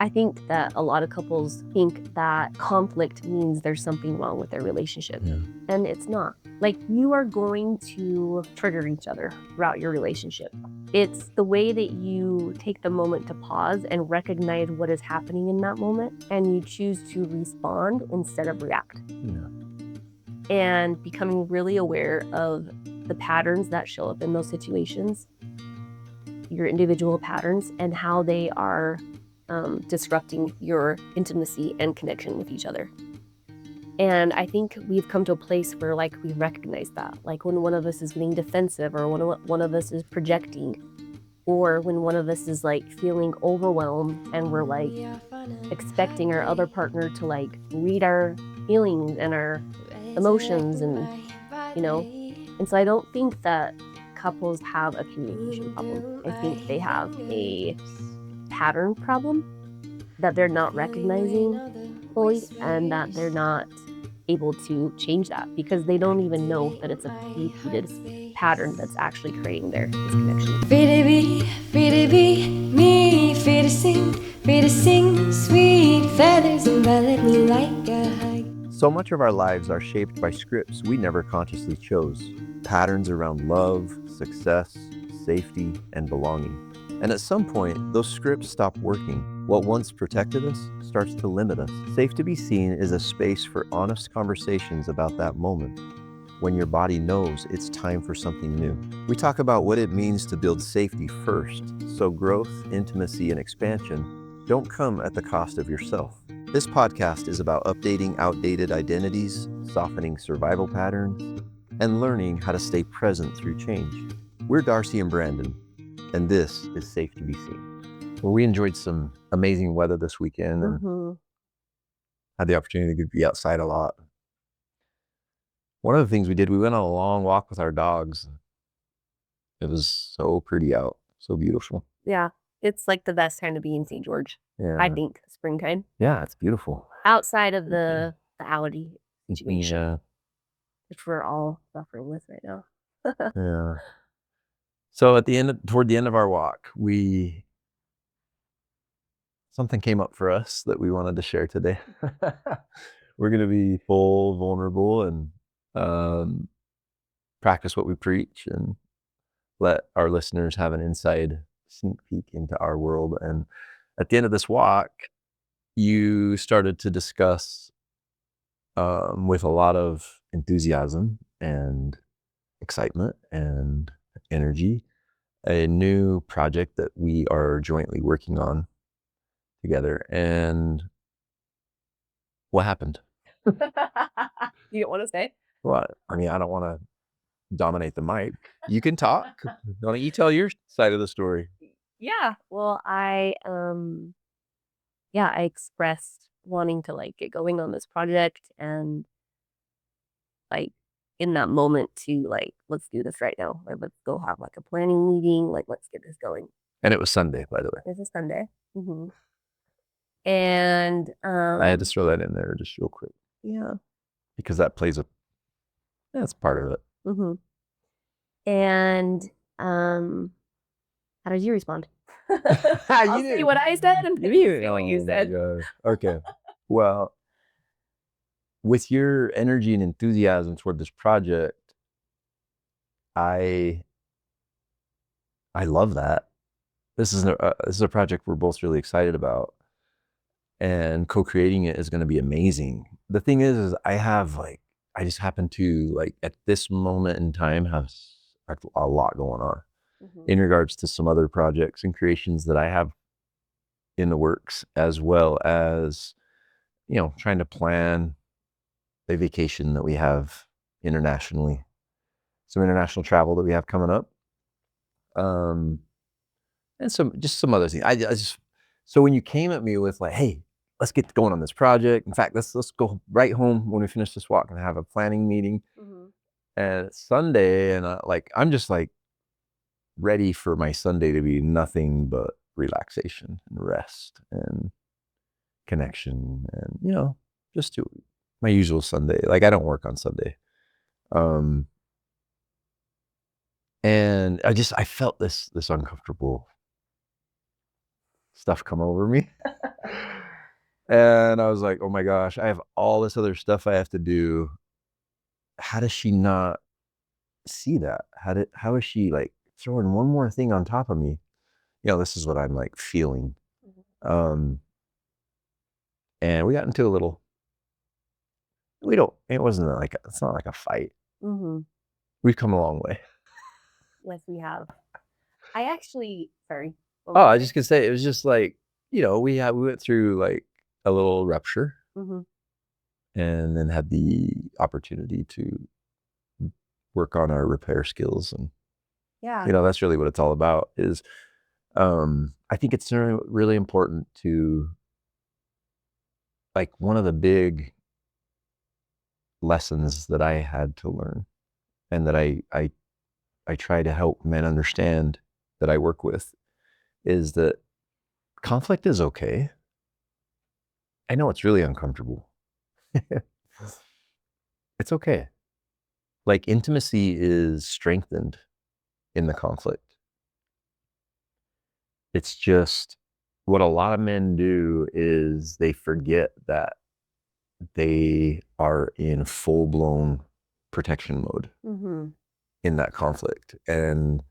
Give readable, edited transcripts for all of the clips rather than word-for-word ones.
I think that a lot of couples think that conflict means there's something wrong with their relationship. Yeah. And it's not. Like, you are going to trigger each other throughout your relationship. It's the way that you take the moment to pause and recognize what is happening in that moment, and you choose to respond instead of react. Yeah. And becoming really aware of the patterns that show up in those situations, your individual patterns, and how they are disrupting your intimacy and connection with each other. And I think we've come to a place where, like, we recognize that, like when one of us is getting defensive, or one of us is projecting, or when one of us is like feeling overwhelmed and we're like expecting our other partner to like read our feelings and our emotions, and and so I don't think that couples have a communication problem. I think they have a pattern problem that they're not recognizing fully, and that they're not able to change that because they don't even know that it's a repeated pattern that's actually creating their disconnection. Free to be me, free to sing sweet feathers and envelop me like a hug. So much of our lives are shaped by scripts we never consciously chose. Patterns around love, success, safety, and belonging. And at some point, those scripts stop working. What once protected us starts to limit us. Safe to be Seen is a space for honest conversations about that moment, when your body knows it's time for something new. We talk about what it means to build safety first, so growth, intimacy, and expansion don't come at the cost of yourself. This podcast is about updating outdated identities, softening survival patterns, and learning how to stay present through change. We're Darci and Brandon, and this is Safe to Be Seen. Well, we enjoyed some amazing weather this weekend and had the opportunity to be outside a lot. One of the things we did, we went on a long walk with our dogs. It was so pretty out, so beautiful. Yeah, it's like the best time to be in St. George. Yeah. I think springtime. Yeah, it's beautiful. Outside of the Audi situation, Yeah. which we're all suffering with right now. Yeah. So toward the end of our walk, something came up for us that we wanted to share today. We're going to be full, vulnerable, and practice what we preach and let our listeners have an inside sneak peek into our world. And at the end of this walk, you started to discuss with a lot of enthusiasm and excitement and energy a new project that we are jointly working on together. And what happened? You don't want to say? Well, I mean, I don't want to dominate the mic. You can talk. Why don't you tell your side of the story? Yeah. Well, I expressed wanting to like get going on this project, and like in that moment to like, let's do this right now. Like, let's go have like a planning meeting. Like, let's get this going. And it was Sunday, by the way. This is Sunday. And I had to throw that in there just real quick. Yeah. Because that's part of it. And how did you respond? I'll say what I said and you say what you said. Okay. Well, with your energy and enthusiasm toward this project, I love that. This is a project we're both really excited about, and co-creating it is going to be amazing. The thing is I just happen to, like, at this moment in time, have a lot going on in regards to some other projects and creations that I have in the works, as well as, trying to plan a vacation that we have internationally, some international travel that we have coming up, and some other things. So when you came at me with like, hey, let's get going on this project. In fact, let's go right home when we finish this walk and have a planning meeting. And it's Sunday, and I'm just like ready for my Sunday to be nothing but relaxation and rest and connection, and just do my usual Sunday. Like, I don't work on Sunday. And I felt this uncomfortable stuff come over me. And I was like, oh my gosh, I have all this other stuff I have to do. How does she not see that? How is she like throwing one more thing on top of me? This is what I'm like feeling. And we got into a little, it wasn't like, it's not like a fight. Mm-hmm. We've come a long way. Yes, we have. I actually, sorry. Oh, I was just gonna say, it was just like, we went through like a little rupture, Mm-hmm. and then had the opportunity to work on our repair skills. And, Yeah. that's really what it's all about is, I think it's really important to, like, one of the big lessons that I had to learn, and that I try to help men understand that I work with, is that conflict is okay. I know it's really uncomfortable. It's okay. Like, intimacy is strengthened in the conflict. It's just what a lot of men do is they forget that they are in full-blown protection mode Mm-hmm. in that conflict. And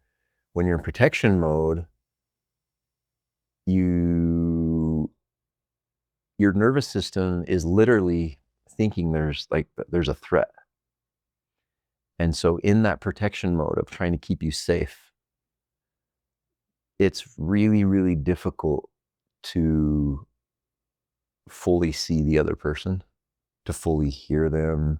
when you're in protection mode, your nervous system is literally thinking there's a threat. And so in that protection mode of trying to keep you safe, it's really, really difficult to fully see the other person, to fully hear them.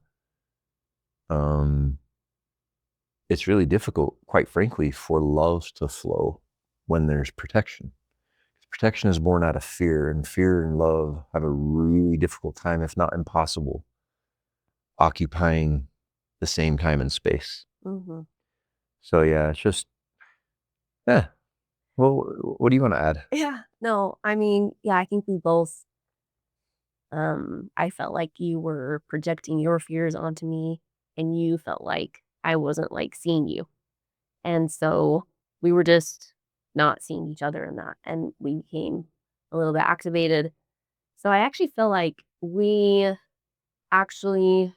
It's really difficult, quite frankly, for love to flow when there's protection. Protection is born out of fear, and fear and love have a really difficult time, if not impossible, occupying the same time and space. Mm-hmm. So yeah, it's just, yeah. Well, what do you want to add? Yeah. No, I mean, yeah, I think we both, I felt like you were projecting your fears onto me, and you felt like I wasn't like seeing you. And so we were just not seeing each other in that. And we became a little bit activated. So I actually feel like we actually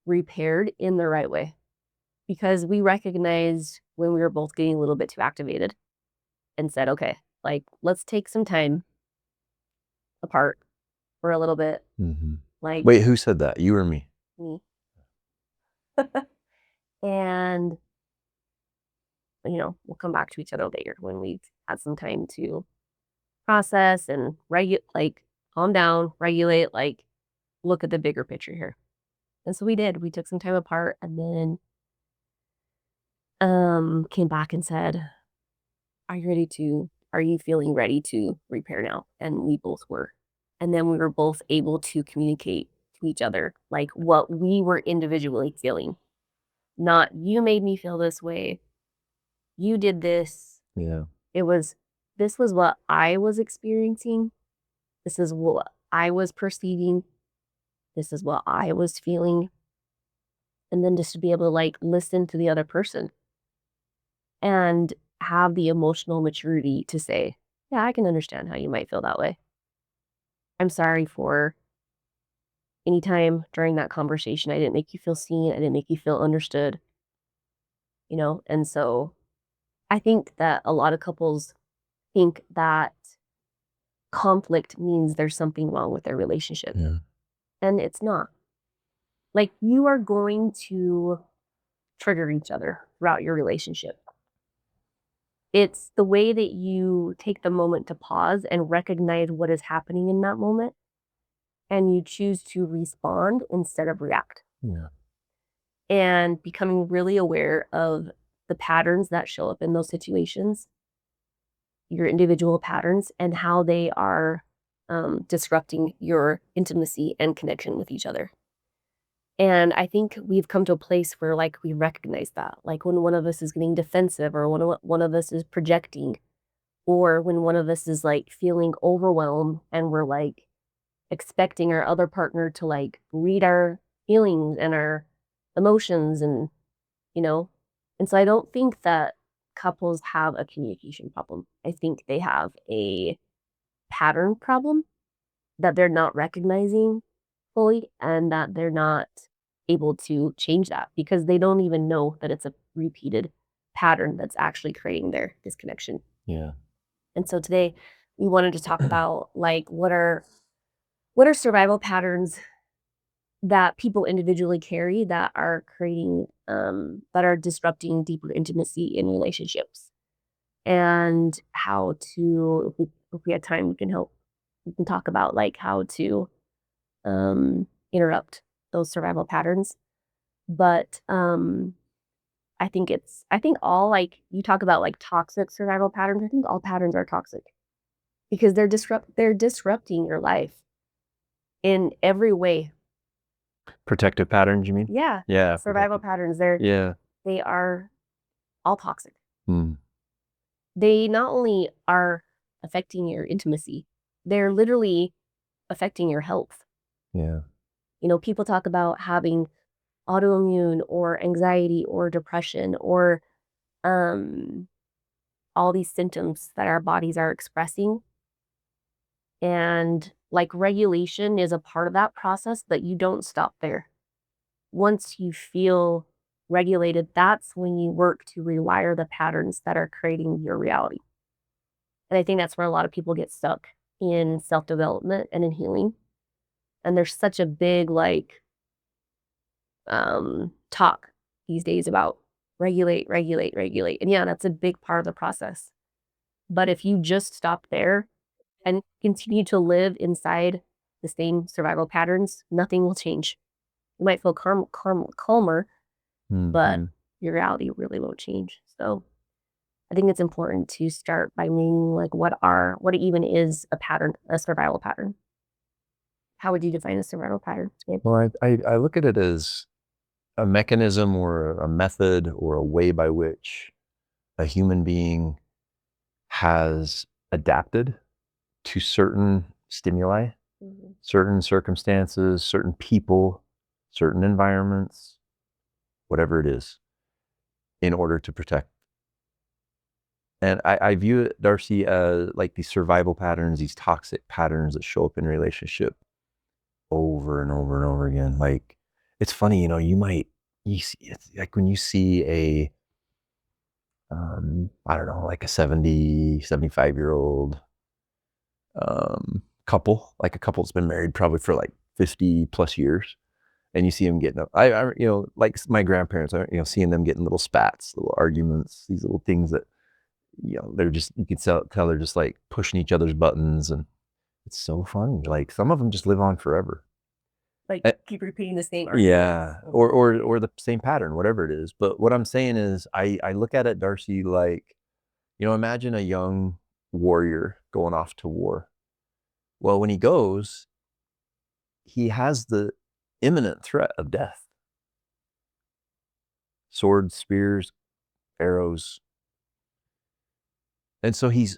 repaired in the right way, because we recognized when we were both getting a little bit too activated and said, okay, like, let's take some time apart for a little bit. Mm-hmm. Like, Wait, who said that? You or me? me. And, we'll come back to each other later when we've had some time to process and like, calm down, regulate, like, look at the bigger picture here. And so we did. We took some time apart, and then came back and said, are you feeling ready to repair now? And we both were. And then we were both able to communicate to each other like what we were individually feeling. Not, you made me feel this way, you did this. Yeah. This was what I was experiencing. This is what I was perceiving. This is what I was feeling. And then just to be able to like listen to the other person and have the emotional maturity to say, yeah, I can understand how you might feel that way. I'm sorry for any time during that conversation I didn't make you feel seen, I didn't make you feel understood, And so I think that a lot of couples think that conflict means there's something wrong with their relationship. Yeah. And it's not. Like, you are going to trigger each other throughout your relationship. It's the way that you take the moment to pause and recognize what is happening in that moment, and you choose to respond instead of react. Yeah. And becoming really aware of the patterns that show up in those situations, your individual patterns, and how they are disrupting your intimacy and connection with each other. And I think we've come to a place where like we recognize that, like when one of us is getting defensive, or one of us is projecting, or when one of us is like feeling overwhelmed and we're like expecting our other partner to like read our feelings and our emotions, and you know and so I don't think that couples have a communication problem. I think they have a pattern problem that they're not recognizing fully, and that they're not able to change that because they don't even know that it's a repeated pattern that's actually creating their disconnection. Yeah. And so today we wanted to talk about like what are survival patterns that people individually carry that are creating that are disrupting deeper intimacy in relationships, and how to, if we had time we can talk about like how to interrupt those survival patterns. But I think all, like you talk about like toxic survival patterns, I think all patterns are toxic because they're disrupting your life in every way. Protective patterns, you mean? Yeah. Yeah. Survival patterns, they are all toxic. Mm. They not only are affecting your intimacy, they're literally affecting your health. Yeah. You know, people talk about having autoimmune or anxiety or depression or all these symptoms that our bodies are expressing. And like regulation is a part of that process, but you don't stop there. Once you feel regulated, that's when you work to rewire the patterns that are creating your reality. And I think that's where a lot of people get stuck in self-development and in healing. And there's such a big like talk these days about regulate, regulate, regulate. And yeah, that's a big part of the process. But if you just stop there and continue to live inside the same survival patterns, nothing will change. You might feel calmer, but Mhm. your reality really won't change. So I think it's important to start by naming like what even is a pattern, a survival pattern. How would you define a survival pattern, Gabe? Well, I look at it as a mechanism or a method or a way by which a human being has adapted to certain stimuli, certain circumstances, certain people, certain environments, whatever it is, in order to protect. And I view it, Darcy, as like these survival patterns, these toxic patterns that show up in relationship over and over and over again. Like, it's funny, you know, you see, it's like when you see I don't know, like a 70, 75-year-old couple, like a couple that's been married probably for like 50 plus years. And you see them getting up, you know, like my grandparents, you know, seeing them getting little spats, little arguments, these little things that, you know, they're just, you can tell they're just like pushing each other's buttons. And it's so funny. Like some of them just live on forever. Like keep repeating the same argument. Yeah. Or the same pattern, whatever it is. But what I'm saying is I look at it, Darcy, like, you know, imagine a young warrior going off to war. Well, when he goes, he has the imminent threat of death. Swords, spears, arrows. And so he's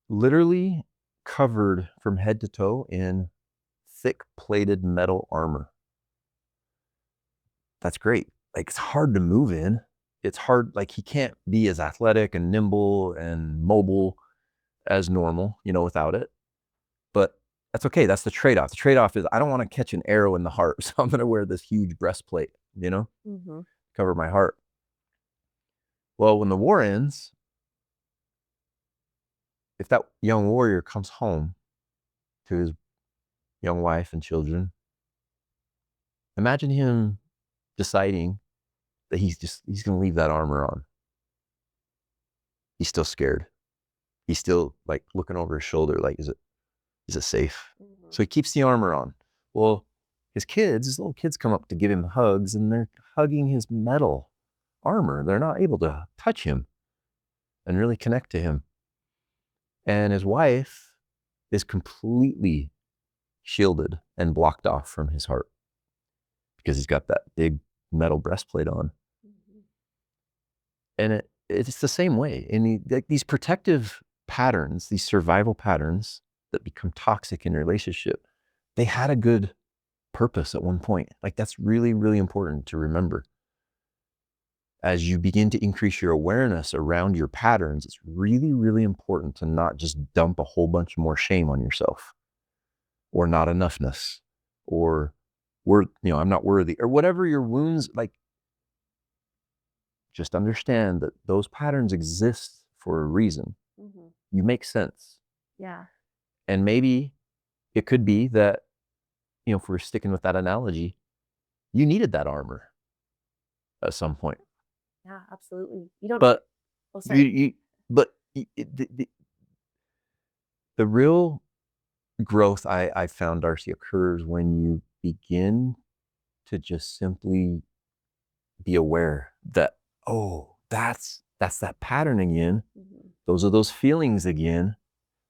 literally covered from head to toe in thick plated metal armor. That's great. Like it's hard to move in. It's hard, like he can't be as athletic and nimble and mobile as normal, you know, without it. But that's okay. That's the trade-off. The trade-off is I don't want to catch an arrow in the heart. So I'm going to wear this huge breastplate, you know, cover my heart. Well, when the war ends, if that young warrior comes home to his young wife and children, imagine him deciding that he's going to leave that armor on. He's still scared. He's still like looking over his shoulder, like, is it safe? So he keeps the armor on. Well, his little kids come up to give him hugs and they're hugging his metal armor. They're not able to touch him and really connect to him. And his wife is completely shielded and blocked off from his heart because he's got that big metal breastplate on. And it's the same way. And like these protective patterns, these survival patterns that become toxic in a relationship, they had a good purpose at one point. Like that's really, really important to remember. As you begin to increase your awareness around your patterns, it's really, really important to not just dump a whole bunch more shame on yourself. or not enoughness, or I'm not worthy, or whatever your wounds, like, just understand that those patterns exist for a reason. Mm-hmm. You make sense. Yeah. And maybe it could be that, if we're sticking with that analogy, you needed that armor at some point. Yeah, absolutely. You don't. But Oh, sorry. the real growth I found, Darci, occurs when you begin to just simply be aware that, oh, that's that pattern again. Mm-hmm. Those are those feelings again.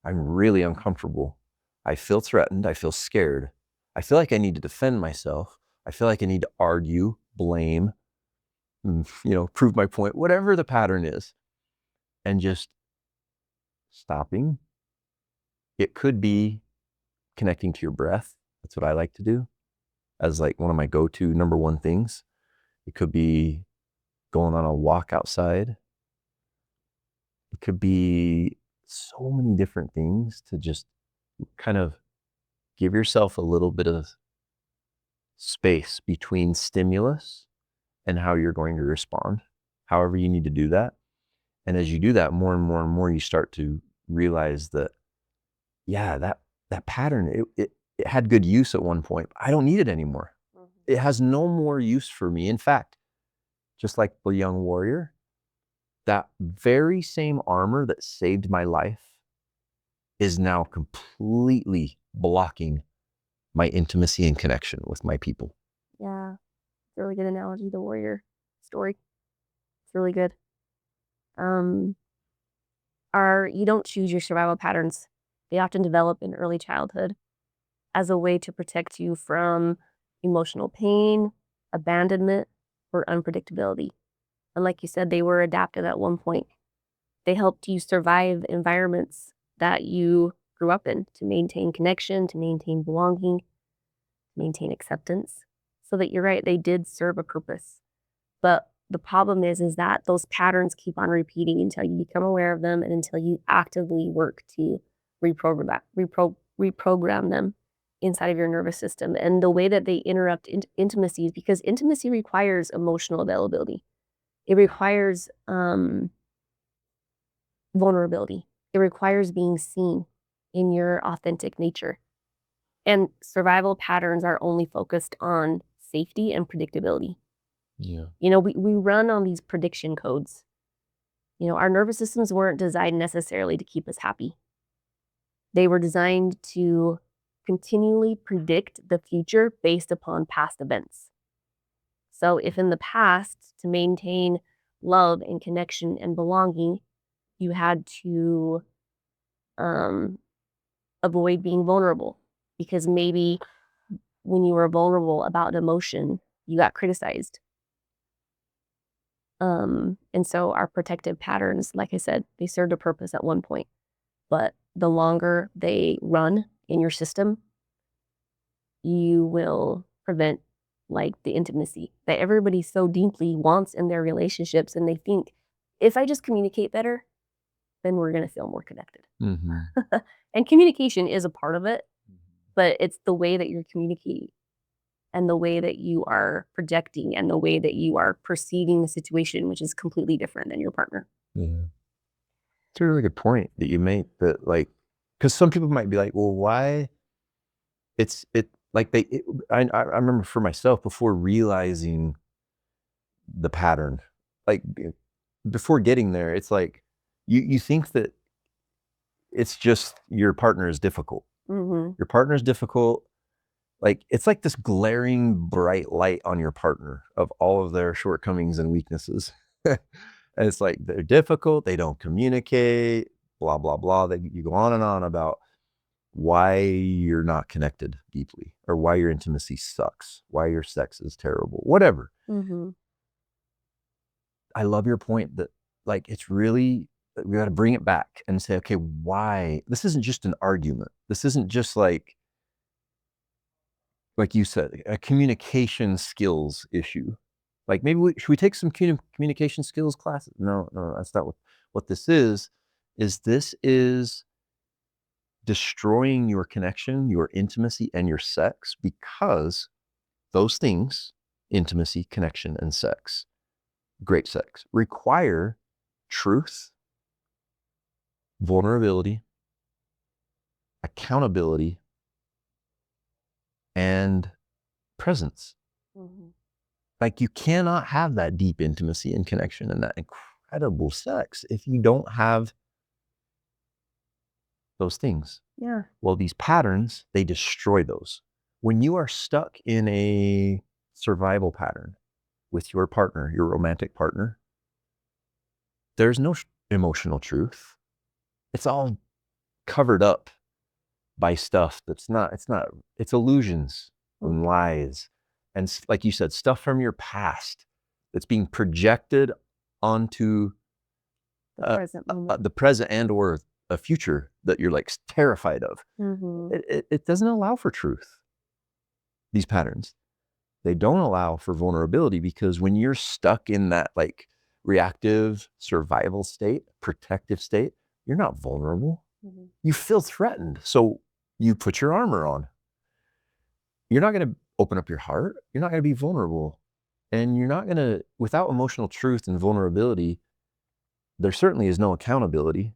I'm really uncomfortable. I feel threatened. I feel scared. I feel like I need to defend myself. I feel like I need to argue, blame, prove my point, whatever the pattern is. And just stopping. It could be connecting to your breath. That's what I like to do as like one of my go-to number one things. It could be going on a walk outside. It could be so many different things to just kind of give yourself a little bit of space between stimulus and how you're going to respond, however you need to do that. And as you do that, more and more and more, you start to realize that, yeah, that pattern, it had good use at one point. I don't need it anymore. Mm-hmm. It has no more use for me. In fact, just like the young warrior, that very same armor that saved my life is now completely blocking my intimacy and connection with my people. Yeah, it's a really good analogy. The warrior story. It's really good. You don't choose your survival patterns. They often develop in early childhood as a way to protect you from emotional pain, abandonment, or unpredictability. And like you said, they were adapted at one point. They helped you survive environments that you grew up in to maintain connection, to maintain belonging, to maintain acceptance. So that you're right, they did serve a purpose. But the problem is that those patterns keep on repeating until you become aware of them and until you actively work to reprogram them inside of your nervous system. And the way that they interrupt intimacy is because intimacy requires emotional availability. It requires vulnerability. It requires being seen in your authentic nature. And survival patterns are only focused on safety and predictability. Yeah. We run on these prediction codes. Our nervous systems weren't designed necessarily to keep us happy. They were designed to continually predict the future based upon past events. So if in the past, to maintain love and connection and belonging, you had to avoid being vulnerable because maybe when you were vulnerable about an emotion, you got criticized. And so our protective patterns, like I said, they served a purpose at one point, but the longer they run in your system, you will prevent like the intimacy that everybody so deeply wants in their relationships. And they think, if I just communicate better, then we're going to feel more connected. Mm-hmm. And communication is a part of it, but it's the way that you're communicating and the way that you are projecting and the way that you are perceiving the situation, which is completely different than your partner. Yeah. It's a really good point that you made, that like, because some people might be like, well, why? I remember for myself, before realizing the pattern, like before getting there, it's like you think that it's just your partner is difficult. Mm-hmm. Your partner is difficult. Like, it's like this glaring bright light on your partner of all of their shortcomings and weaknesses. And it's like, they're difficult, they don't communicate, blah, blah, blah. You go on and on about why you're not connected deeply, or why your intimacy sucks, why your sex is terrible, whatever. Mm-hmm. I love your point that, like, it's really, we got to bring it back and say, okay, why? This isn't just an argument. This isn't just like you said, a communication skills issue. Like, maybe should we take some communication skills classes? No, that's not what this is. This is destroying your connection, your intimacy, and your sex, because those things, intimacy, connection, and sex, great sex, require truth, vulnerability, accountability, and presence. Mhm. Like, you cannot have that deep intimacy and connection and that incredible sex if you don't have those things. Yeah. Well, these patterns, they destroy those. When you are stuck in a survival pattern with your partner, your romantic partner, there's no emotional truth. It's all covered up by stuff that's not, it's illusions and lies. And like you said, stuff from your past that's being projected onto the present and or a future that you're like terrified of. Mm-hmm. It doesn't allow for truth. These patterns, they don't allow for vulnerability, because when you're stuck in that like reactive survival state, protective state, you're not vulnerable. Mm-hmm. You feel threatened. So you put your armor on. You're not going to open up your heart. You're not going to be vulnerable. And you're not going to, without emotional truth and vulnerability, there certainly is no accountability.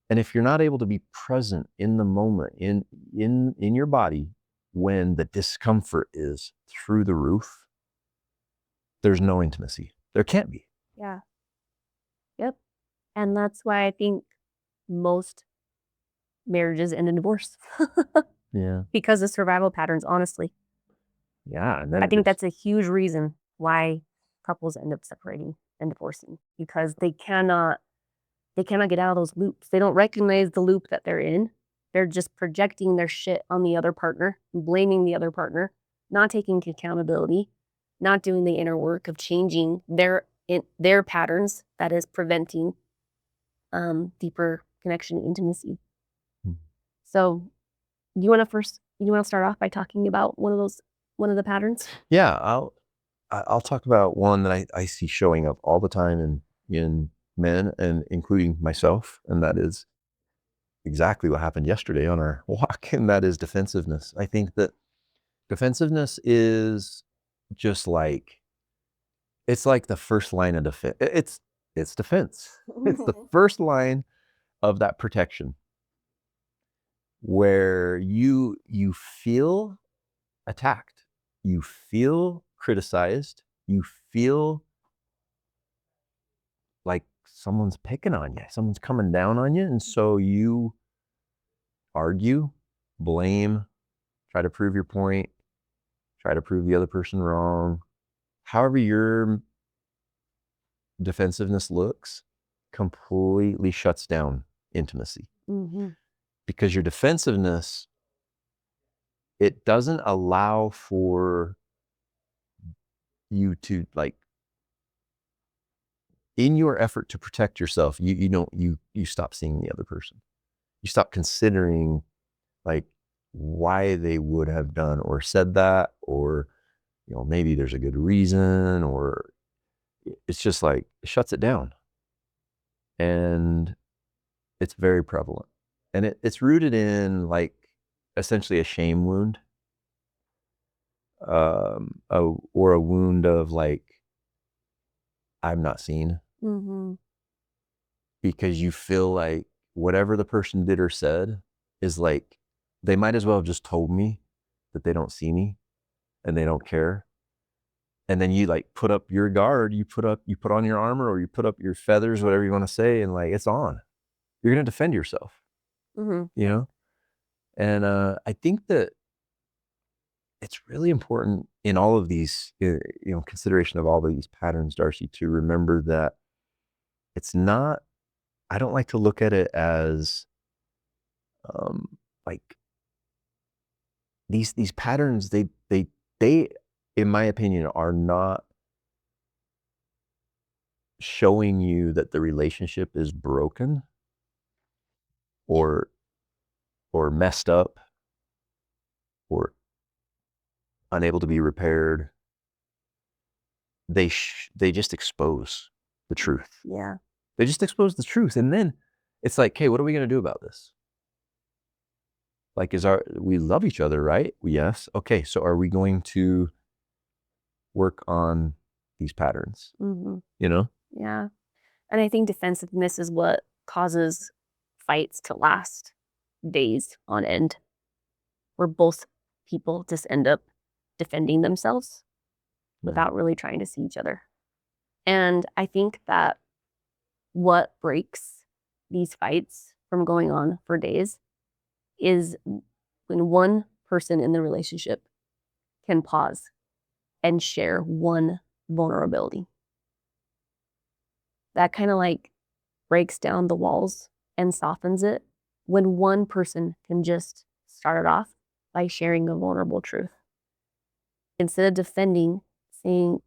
And if you're not able to be present in the moment, in your body, when the discomfort is through the roof, there's no intimacy. There can't be. Yeah. Yep. And that's why I think most marriages end in divorce. Yeah. Because of survival patterns, honestly. Yeah. And then I think that's a huge reason why couples end up separating and divorcing, because they cannot get out of those loops. They don't recognize the loop that they're in. They're just projecting their shit on the other partner, blaming the other partner, not taking accountability, not doing the inner work of changing their patterns that is preventing deeper connection and intimacy. Hmm. So you want to start off by talking about one of the patterns? Yeah, I'll talk about one that I see showing up all the time in men, and including myself, and that is exactly what happened yesterday on our walk, and that is defensiveness. I think that defensiveness is just like, it's like the first line of defense. It's defense. It's the first line of that protection, where you feel attacked, you feel criticized, you feel like someone's picking on you, someone's coming down on you, and so you argue, blame, try to prove your point, try to prove the other person wrong. However your defensiveness looks, completely shuts down intimacy. Mm-hmm. Because your defensiveness, it doesn't allow for you to, like, in your effort to protect yourself, you stop seeing the other person. You stop considering like why they would have done or said that, or maybe there's a good reason, or it's just like it shuts it down. And it's very prevalent. And it's rooted in like essentially a shame wound, or a wound of like, I'm not seen. Mm-hmm. Because you feel like whatever the person did or said is like, they might as well have just told me that they don't see me and they don't care. And then you like put up your guard, you put on your armor, or you put up your feathers, whatever you want to say, and like, it's on. You're going to defend yourself, Mm-hmm. And I think that it's really important in all of these, consideration of all of these patterns, Darcy, to remember that it's not, I don't like to look at it as like these patterns, they, in my opinion, are not showing you that the relationship is broken or messed up or unable to be repaired. They just expose the truth. Yeah. They just expose the truth. And then it's like, hey, what are we going to do about this? Like, we love each other, right? Yes. Okay. So are we going to work on these patterns? Mm-hmm. You know? Yeah. And I think defensiveness is what causes fights to last days on end, where both people just end up defending themselves without really trying to see each other. And I think that what breaks these fights from going on for days is when one person in the relationship can pause and share one vulnerability. That kind of like breaks down the walls and softens it when one person can just start it off by sharing a vulnerable truth. Instead of defending, saying,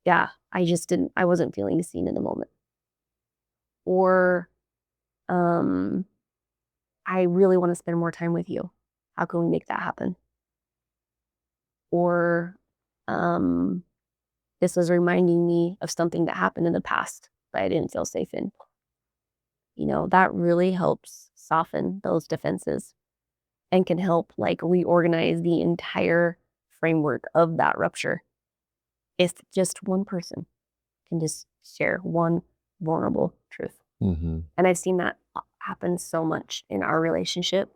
yeah, I wasn't feeling seen in the moment. Or, I really want to spend more time with you. How can we make that happen? Or, this was reminding me of something that happened in the past that I didn't feel safe in. That really helps soften those defenses and can help like reorganize the entire framework of that rupture. If just one person can just share one vulnerable truth. Mm-hmm. And I've seen that happen so much in our relationship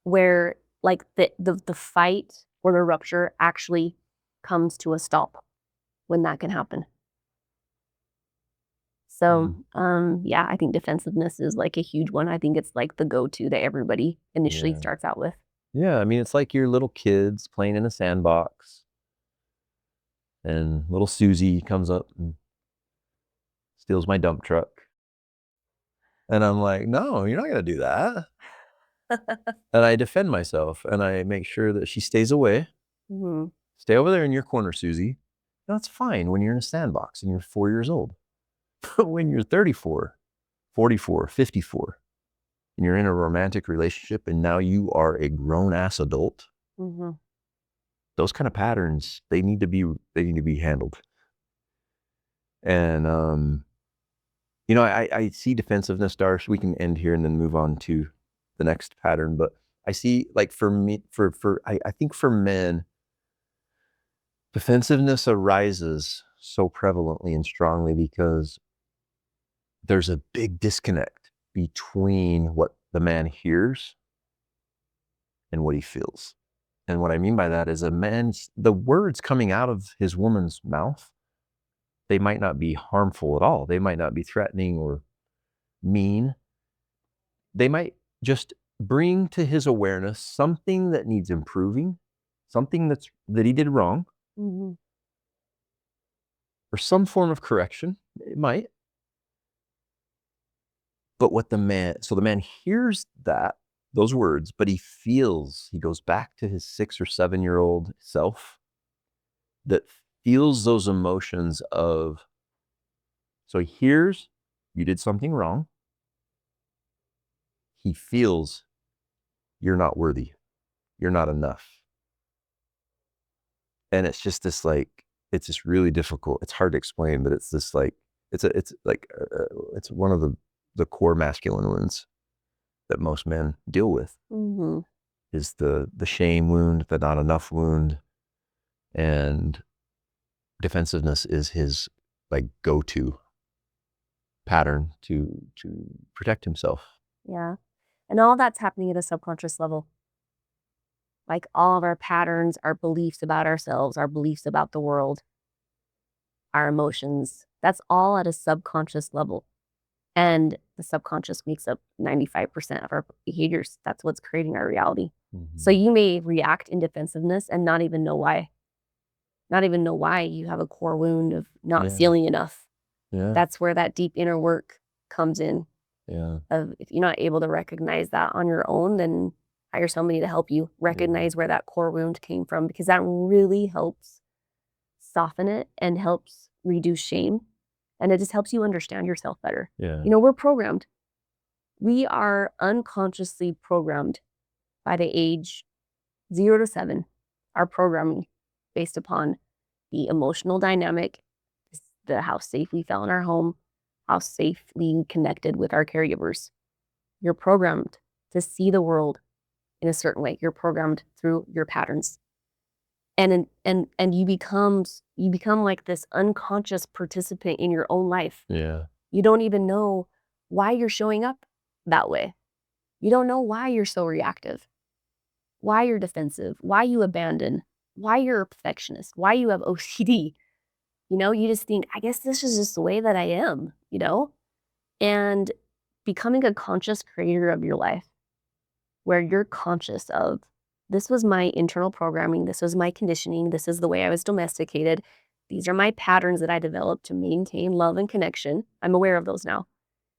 where like the fight or the rupture actually comes to a stop when that can happen. So, yeah, I think defensiveness is like a huge one. I think it's like the go-to that everybody initially starts out with. Yeah, I mean, it's like your little kids playing in a sandbox, and little Susie comes up and steals my dump truck. And I'm like, no, you're not going to do that. And I defend myself, and I make sure that she stays away. Mhm. Stay over there in your corner, Susie. That's fine when you're in a sandbox and you're 4 years old. But when you're 34, 44, 54, and you're in a romantic relationship and now you are a grown-ass adult, Mhm. those kind of patterns, they need to be handled. And I see defensiveness, Darsh. We can end here and then move on to the next pattern. But I see, like, for me, I think for men, defensiveness arises so prevalently and strongly because there's a big disconnect between what the man hears and what he feels. And what I mean by that is the words coming out of his woman's mouth, they might not be harmful at all. They might not be threatening or mean. They might just bring to his awareness something that needs improving, something that he did wrong, Mhm. or some form of correction. It might. But the man hears those words, but he goes back to his 6 or 7-year-old self that feels those emotions of, so he hears you did something wrong. He feels you're not worthy. You're not enough. And it's just this it's just really difficult. It's hard to explain, but it's this it's one of the core masculine wounds that most men deal with. Mhm. Is the shame wound, the not enough wound, and defensiveness is his like go-to pattern to protect himself. Yeah. And all that's happening at a subconscious level. Like all of our patterns, our beliefs about ourselves, our beliefs about the world, our emotions, that's all at a subconscious level. And the subconscious makes up 95% of our behaviors. That's what's creating our reality. So you may react in defensiveness and not even know why. Not even know why you have a core wound of not Yeah. feeling enough. Yeah. That's where that deep inner work comes in. Yeah. Of if you're not able to recognize that on your own, then hire somebody to help you recognize where that core wound came from, because that really helps soften it and helps reduce shame. And it just helps you understand yourself better. Yeah. We're programmed. We are unconsciously programmed by the age 0 to 7, our programming based upon the emotional dynamic, how safe we felt in our home, how safely connected with our caregivers. You're programmed to see the world in a certain way. You're programmed through your patterns. And you become like this unconscious participant in your own life. Yeah. You don't even know why you're showing up that way. You don't know why you're so reactive, why you're defensive, why you abandon, why you're a perfectionist, why you have OCD. You just think, I guess this is just the way that I am, And becoming a conscious creator of your life, where you're conscious of, this was my internal programming, this was my conditioning, this is the way I was domesticated, these are my patterns that I developed to maintain love and connection. I'm aware of those now.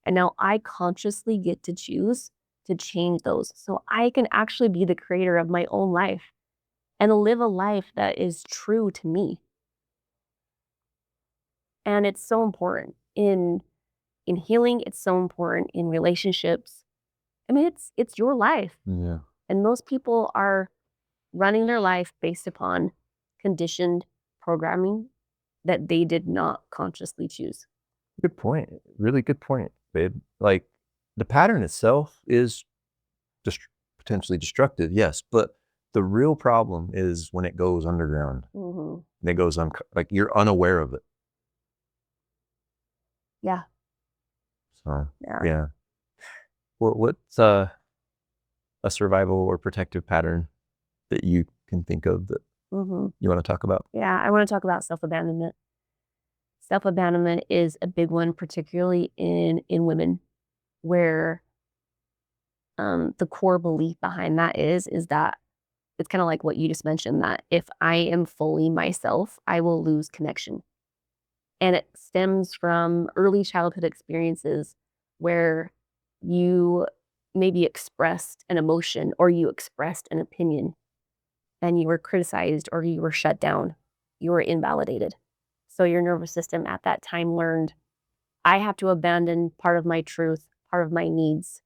And now I consciously get to choose to change those so I can actually be the creator of my own life and live a life that is true to me. And it's so important in healing. It's so important in relationships. I mean, it's your life. Yeah. And most people are running their life based upon conditioned programming that they did not consciously choose. Good point. Really good point, babe. Like, the pattern itself is potentially destructive, yes, but the real problem is when it goes underground. Mm-hmm. And it goes like you're unaware of it. Yeah. So yeah. What's a survival or protective pattern that you can think of that you want to talk about? Yeah, I want to talk about self-abandonment. Self-abandonment is a big one, particularly in women, where the core belief behind that is that it's kind of like what you just mentioned, that if I am fully myself, I will lose connection. And it stems from early childhood experiences where you maybe expressed an emotion or you expressed an opinion and you were criticized or you were shut down. You were invalidated. So your nervous system at that time learned, I have to abandon part of my truth, part of my needs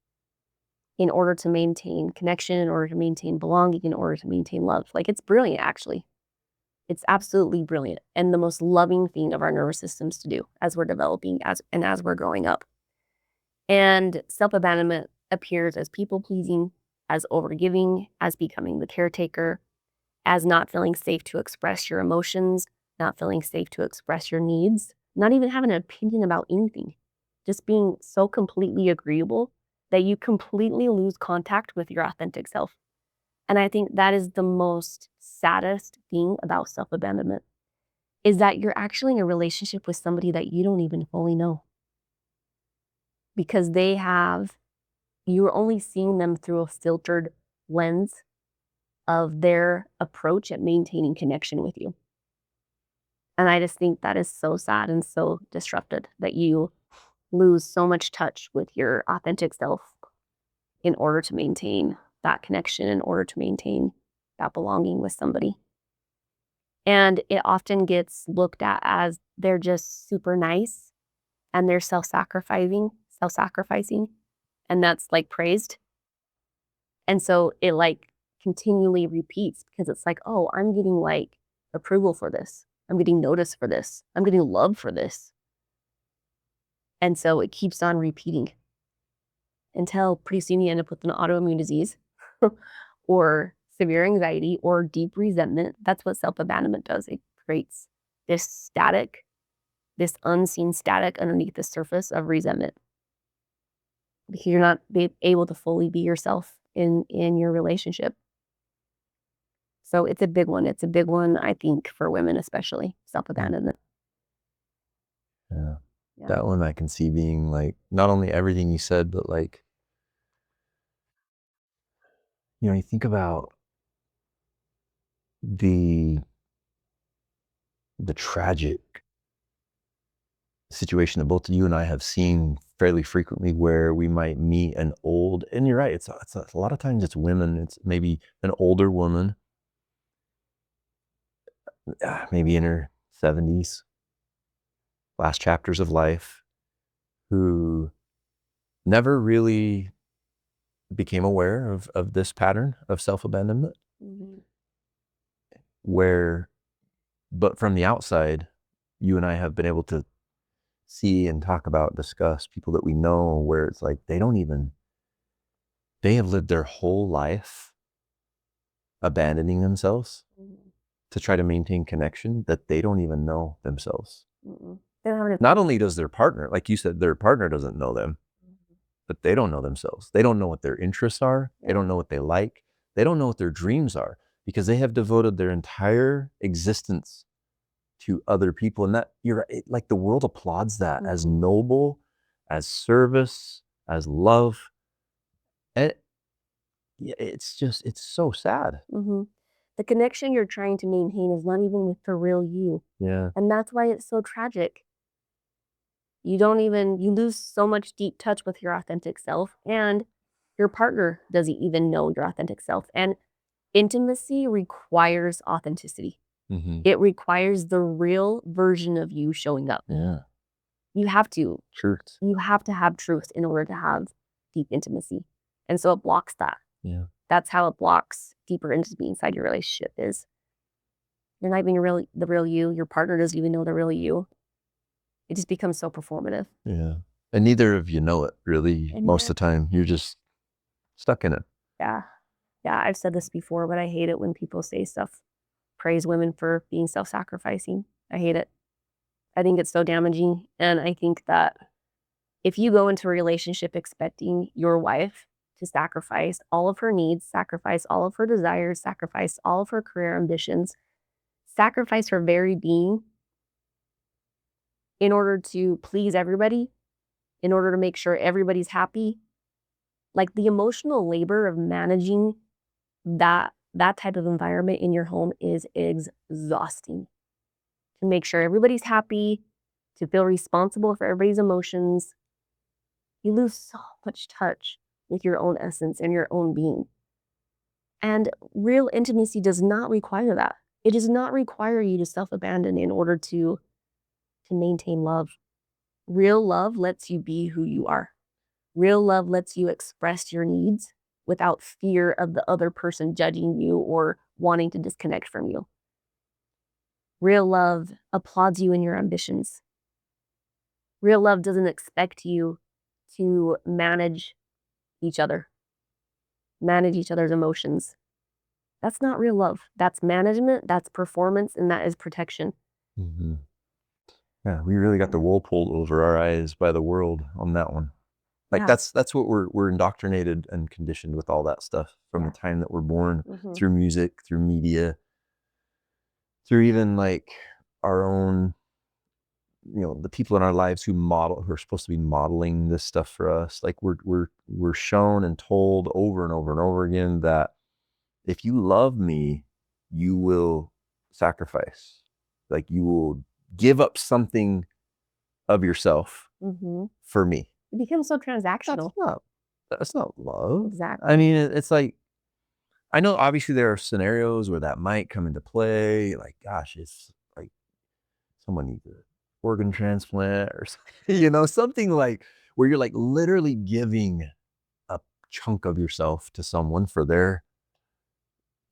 in order to maintain connection, in order to maintain belonging, in order to maintain love. Like, it's brilliant, actually. It's absolutely brilliant and the most loving thing of our nervous systems to do as we're developing as we're growing up. And self-abandonment appears as people-pleasing, as overgiving, as becoming the caretaker, as not feeling safe to express your emotions, not feeling safe to express your needs, not even having an opinion about anything, just being so completely agreeable that you completely lose contact with your authentic self. And I think that is the most saddest thing about self-abandonment, is that you're actually in a relationship with somebody that you don't even fully know. Because you're only seeing them through a filtered lens of their approach at maintaining connection with you. And I just think that is so sad and so disrupted, that you lose so much touch with your authentic self in order to maintain that connection, in order to maintain that belonging with somebody. And it often gets looked at as they're just super nice and they're self-sacrificing, and that's like praised. And so it like continually repeats because it's like, oh, I'm getting like approval for this. I'm getting notice for this. I'm getting love for this. And so it keeps on repeating until pretty soon you end up with an autoimmune disease or severe anxiety or deep resentment. That's what self-abandonment does. It creates this static, this unseen static underneath the surface of resentment, because you're not able to fully be yourself in your relationship. So it's a big one. It's a big one, I think, for women especially, self-abandonment. Yeah. Yeah. That one I can see being like not only everything you said, but like, you think about the tragic situation that both you and I have seen fairly frequently, where we might meet an old, and you're right, it's a lot of times it's women, it's maybe an older woman, maybe in her 70s, last chapters of life, who never really became aware of this pattern of self-abandonment, but from the outside, you and I have been able to see and talk about, discuss people that we know, where it's like they have lived their whole life abandoning themselves Mhm. to try to maintain connection that they don't even know themselves. Mm-mm. They don't have any- Not only does their partner, like you said, their partner doesn't know them, but they don't know themselves. They don't know what their interests are. They don't know what they like. They don't know what their dreams are because they have devoted their entire existence to other people. And that like the world applauds that as noble, as service, as love. And it's so sad. Mm-hmm. The connection you're trying to maintain is not even with the real you. Yeah. And that's why it's so tragic. You lose so much deep touch with your authentic self, and your partner doesn't even know your authentic self. And intimacy requires authenticity. Mm-hmm. It requires the real version of you showing up. Yeah. You have to. Truth. You have to have truth in order to have deep intimacy. And so it blocks that. Yeah. That's how it blocks deeper intimacy inside your relationship is you're not even the real you. Your partner doesn't even know the real you. It just becomes so performative. Yeah. And neither of you know it really And most of the time. You're just stuck in it. Yeah. Yeah, I've said this before, but I hate it when people say stuff, praise women for being self-sacrificing. I hate it. I think it's so damaging. And I think that if you go into a relationship expecting your wife to sacrifice all of her needs, sacrifice all of her desires, sacrifice all of her career ambitions, sacrifice her very being in order to please everybody, in order to make sure everybody's happy, like the emotional labor of managing that type of environment in your home is exhausting. To make sure everybody's happy, to feel responsible for everybody's emotions, you lose so much touch with your own essence and your own being. And real intimacy does not require that. It does not require you to self-abandon in order to maintain love. Real love lets you be who you are. Real love lets you express your needs without fear of the other person judging you or wanting to disconnect from you. Real love applauds you in your ambitions. Real love doesn't expect you to manage each other, manage each other's emotions. That's not real love. That's management, that's performance, and that is protection. Mm-hmm. Yeah, we really got the wool pulled over our eyes by the world on that one. Like that's what we're indoctrinated and conditioned with all that stuff from the time that we're born, through music, through media, through even like our own, the people in our lives who are supposed to be modeling this stuff for us. Like we're shown and told over and over and over again that if you love me, you will sacrifice. Like you will give up something of yourself for me. It becomes so transactional. That's not love. Exactly. I mean, it's like, I know obviously there are scenarios where that might come into play. Like, gosh, it's like someone needs an organ transplant or something like where you're like literally giving a chunk of yourself to someone for their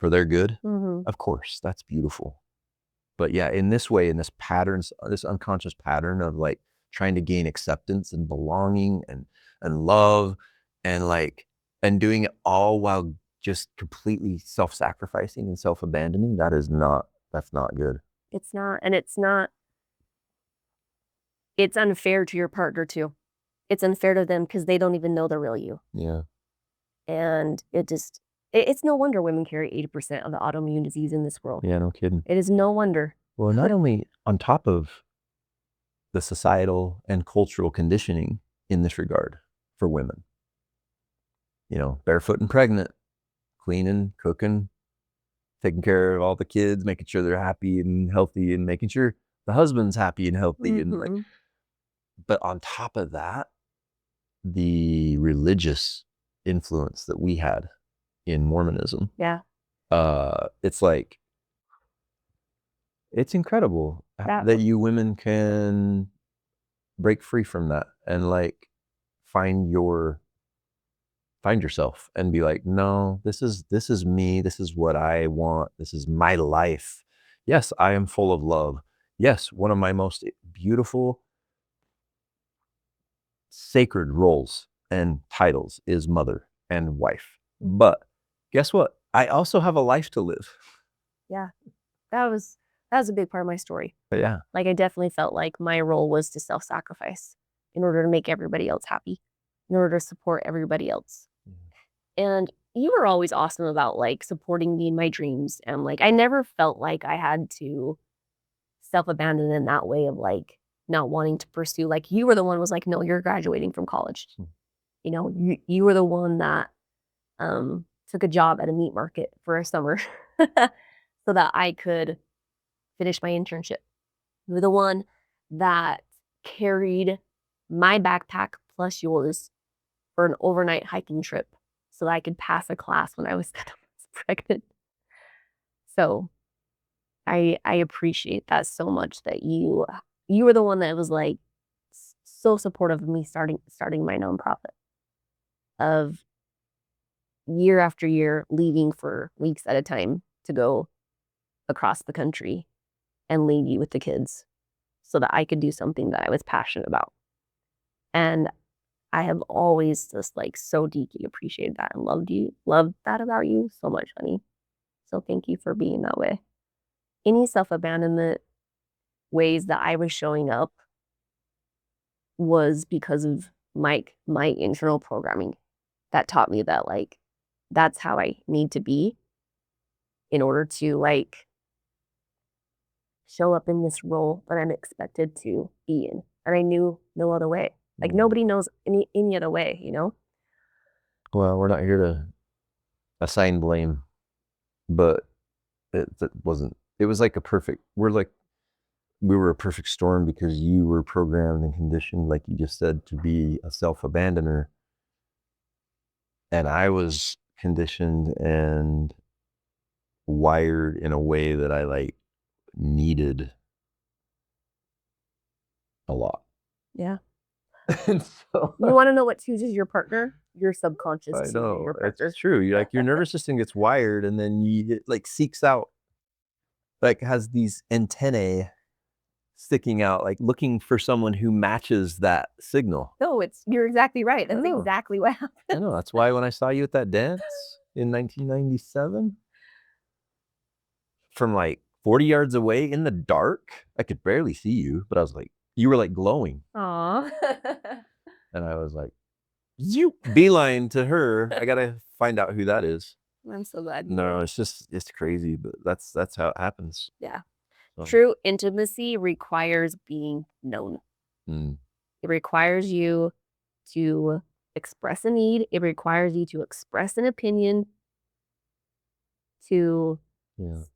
good. Of course, that's beautiful. But yeah, in this way, in this unconscious pattern of like trying to gain acceptance and belonging and love and doing it all while just completely self-sacrificing and self-abandoning, that's not good. It's not, and it's unfair to your partner too. It's unfair to them because they don't even know the real you. Yeah. And it's no wonder women carry 80% of the autoimmune disease in this world. Yeah, no kidding. It is no wonder. Well, not only on top of the societal and cultural conditioning in this regard for women, barefoot and pregnant, cleaning, cooking, taking care of all the kids, making sure they're happy and healthy, and making sure the husband's happy and healthy. And but on top of that, the religious influence that we had in Mormonism. Yeah. It's like, it's incredible that you women can break free from that and like find yourself and be like, no, this is me. This is what I want. This is my life. Yes, I am full of love. Yes, one of my most beautiful, sacred roles and titles is mother and wife. But guess what? I also have a life to live. Yeah, that was a big part of my story. But yeah. Like I definitely felt like my role was to self-sacrifice in order to make everybody else happy, in order to support everybody else. And you were always awesome about like supporting me in my dreams. And like I never felt like I had to self-abandon in that way of like not wanting to pursue. Like you were the one who was like, no, you're graduating from college. You know, you were the one that took a job at a meat market for a summer so that I could finish my internship. You were the one that carried my backpack plus yours for an overnight hiking trip so that I could pass a class when I was pregnant. So I appreciate that so much that you were the one that was like so supportive of me starting my nonprofit, of year after year leaving for weeks at a time to go across the country and leave you with the kids so that I could do something that I was passionate about. And I have always just like so deeply appreciated that and loved that about you so much, honey. So thank you for being that way. Any self-abandonment ways that I was showing up was because of my internal programming that taught me that like that's how I need to be in order to like show up in this role that I'm expected to be in. And I knew no other way. Like nobody knows any other way, you know? Well, we're not here to assign blame, but it wasn't, it was like we were a perfect storm because you were programmed and conditioned, like you just said, to be a self-abandoner. And I was conditioned and wired in a way that I like needed a lot. Yeah. And so You want to know what chooses your partner? Your subconscious I chooses know your partner. it's true. Like your nervous system gets wired, and then it like seeks out, like has these antennae sticking out, like looking for someone who matches that signal. No, you're exactly right. That's know. exactly what happened. I know. That's why when I saw you at that dance in 1997, from like 40 yards away in the dark, I could barely see you, but I was like, you were like glowing. Aw. And I was like, you beeline to her. I gotta find out who that is. I'm so glad. No, it's crazy, but that's how it happens. Yeah. So. True intimacy requires being known. Mm. It requires you to express a need. It requires you to express an opinion, to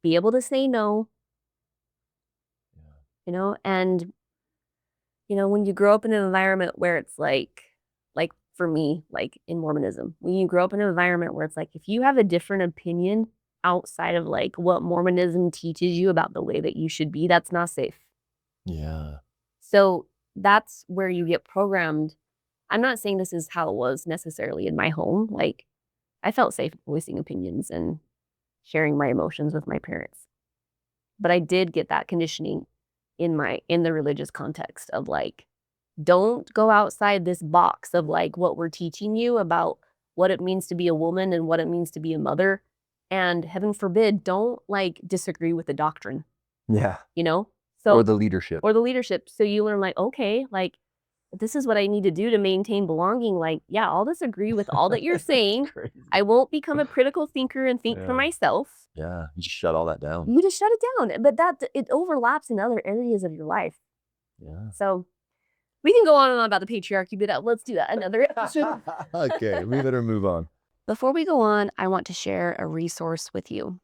be able to say no. You know, and you know, when you grow up in an environment where it's like for me, like in Mormonism, when you grow up in an environment where it's like, if you have a different opinion outside of like what Mormonism teaches you about the way that you should be, that's not safe. Yeah. So that's where you get programmed. I'm not saying this is how it was necessarily in my home. Like I felt safe voicing opinions and sharing my emotions with my parents. But I did get that conditioning in the religious context of like, don't go outside this box of like what we're teaching you about what it means to be a woman and what it means to be a mother. And heaven forbid, don't like disagree with the doctrine. Yeah. You know? So or the leadership. So you learn like, okay, like this is what I need to do to maintain belonging. Like, yeah, I'll disagree with all that you're saying. I won't become a critical thinker and think for myself. Yeah, you just shut all that down. You just shut it down. But it overlaps in other areas of your life. Yeah. So we can go on and on about the patriarchy, but let's do that another episode. Okay, we better move on. Before we go on, I want to share a resource with you.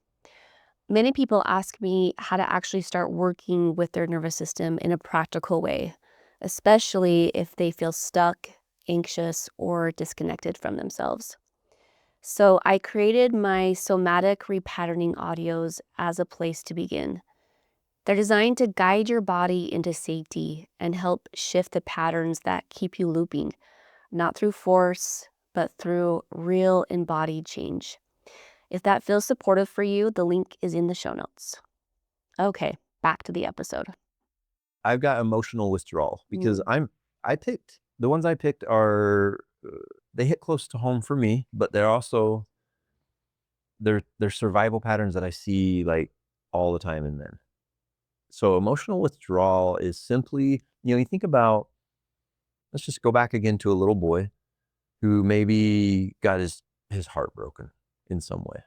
Many people ask me how to actually start working with their nervous system in a practical way, especially if they feel stuck, anxious, or disconnected from themselves. So I created my somatic repatterning audios as a place to begin. They're designed to guide your body into safety and help shift the patterns that keep you looping, not through force, but through real embodied change. If that feels supportive for you, the link is in the show notes. Okay, back to the episode. I've got emotional withdrawal because the ones I picked are, they hit close to home for me, but they're also they're survival patterns that I see like all the time in men. So emotional withdrawal is simply, you think about, let's just go back again to a little boy who maybe got his heart broken in some way.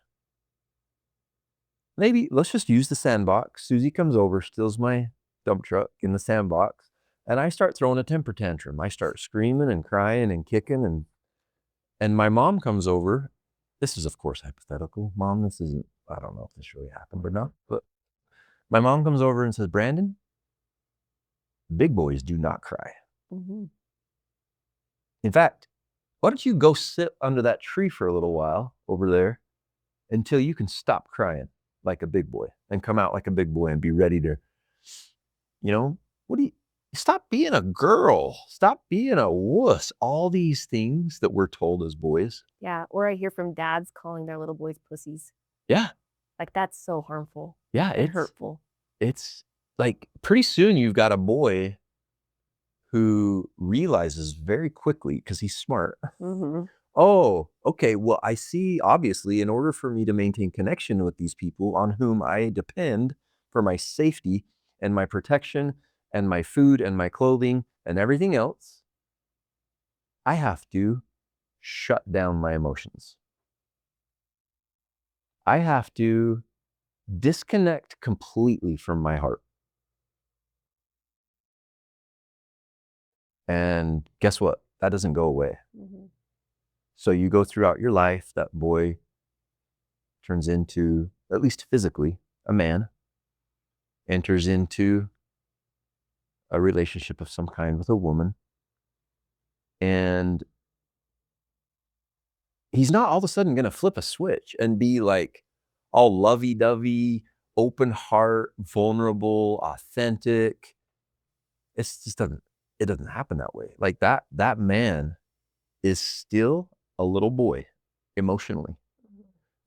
Maybe let's just use the sandbox. Susie comes over, steals my dump truck in the sandbox, and I start throwing a temper tantrum. I start screaming and crying and kicking, and my mom comes over. This is, of course, hypothetical. Mom, this isn't, I don't know if this really happened or not, but my mom comes over and says, Brandon, big boys do not cry. Mm-hmm. In fact, why don't you go sit under that tree for a little while over there until you can stop crying like a big boy and come out like a big boy and be ready to, stop being a girl, stop being a wuss. All these things that we're told as boys. Yeah. Or I hear from dads calling their little boys pussies. Yeah. Like, that's so harmful. Yeah. And hurtful. It's like pretty soon you've got a boy who realizes very quickly, because he's smart. Mm-hmm. Oh, okay. Well, I see, obviously, in order for me to maintain connection with these people on whom I depend for my safety and my protection and my food and my clothing and everything else, I have to shut down my emotions. I have to disconnect completely from my heart. And guess what? That doesn't go away. Mm-hmm. So you go throughout your life, that boy turns into, at least physically, a man, enters into a relationship of some kind with a woman, and he's not all of a sudden going to flip a switch and be like all lovey-dovey, open heart, vulnerable, authentic. It doesn't happen that way. Like that man is still a little boy emotionally.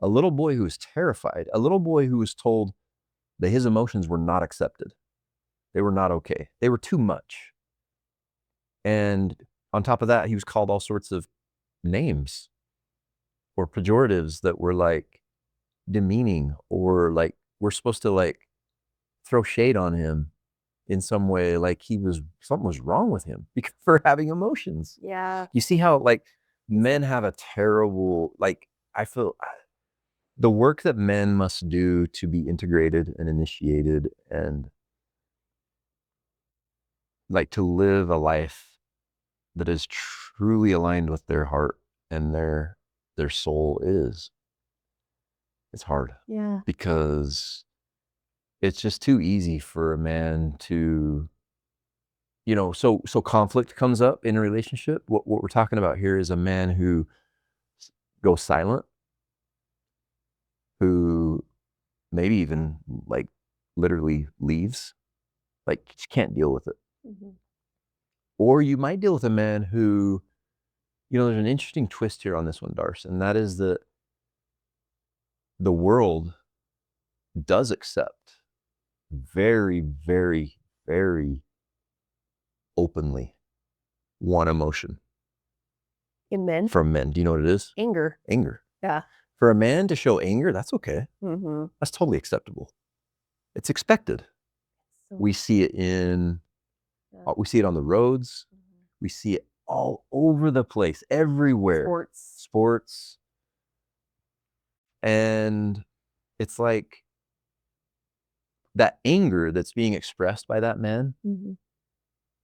A little boy who is terrified, a little boy who was told that his emotions were not accepted. They were not okay. They were too much. And on top of that, he was called all sorts of names or pejoratives that were like demeaning, or like we're supposed to like throw shade on him in some way, like something was wrong with him because for having emotions. Yeah. You see how like men have a terrible, like, I feel the work that men must do to be integrated and initiated and like to live a life that is truly aligned with their heart and their soul it's hard. Yeah. Because it's just too easy for a man to, so conflict comes up in a relationship. What we're talking about here is a man who goes silent, who maybe even like literally leaves, like just can't deal with it. Mm-hmm. Or you might deal with a man who, there's an interesting twist here on this one, Darce, and that is that the world does accept very, very, very openly one emotion In men? from men. Do you know what it is? Anger. Anger. Yeah. For a man to show anger, that's okay. Mm-hmm. That's totally acceptable. It's expected. So, We see it we see it on the roads. mm-hmm. We see it all over the place, everywhere. Sports. And it's like that anger that's being expressed by that man, Mm-hmm.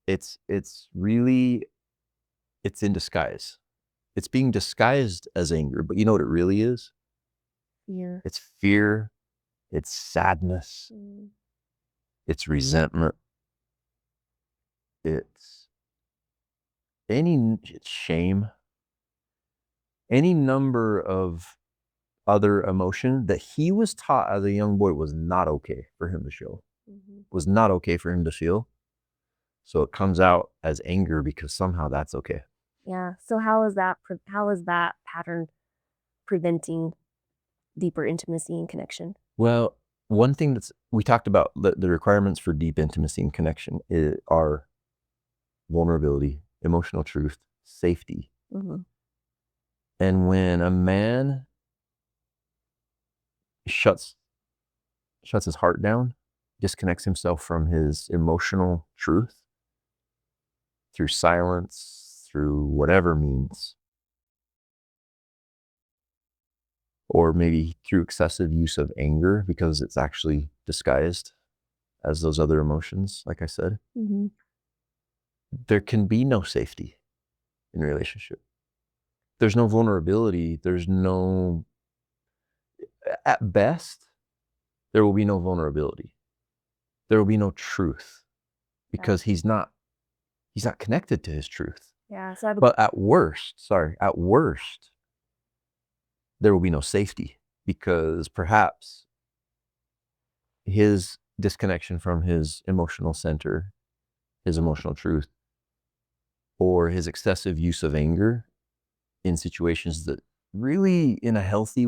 it's really, it's in disguise. It's being disguised as anger, but you know what it really is? Fear. It's fear. It's sadness. Mm-hmm. It's resentment. It's shame. Any number of other emotion that he was taught as a young boy was not okay for him to show. Mm-hmm. Was not okay for him to feel. So it comes out as anger because somehow that's okay. Yeah. So how is that pattern preventing deeper intimacy and connection? Well, one thing we talked about, the requirements for deep intimacy and connection are vulnerability, emotional truth, safety. Mm-hmm. And when a man shuts his heart down, disconnects himself from his emotional truth through silence, through whatever means, or maybe through excessive use of anger because it's actually disguised as those other emotions, like I said. There can be no safety in a relationship. There's no vulnerability. At best, there will be no vulnerability. There will be no truth because he's not connected to his truth. Yeah. So But at worst, there will be no safety because perhaps his disconnection from his emotional center, his emotional truth, or his excessive use of anger in situations that really in a healthy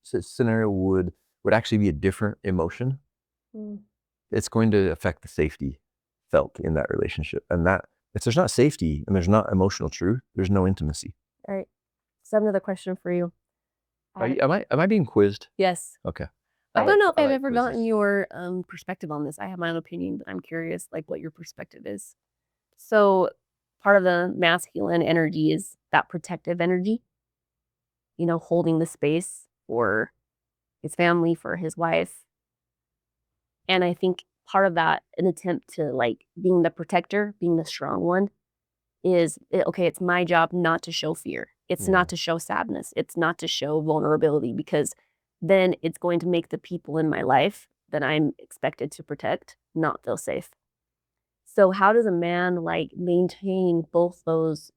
scenario would actually be a different emotion. It's going to affect the safety felt in that relationship. And that if there's not safety and there's not emotional truth, there's no intimacy. All right. So I have another question for you. Am I being quizzed? Yes. Okay. I don't know if I've like ever gotten quizzes. your perspective on this. I have my own opinion, but I'm curious like what your perspective is. So part of the masculine energy is that protective energy, holding the space for his family, for his wife. And I think part of that, an attempt to like being the protector, being the strong one, is okay, it's my job not to show fear. It's Yeah. not to show sadness. It's not to show vulnerability because then it's going to make the people in my life that I'm expected to protect not feel safe. So how does a man like maintain both those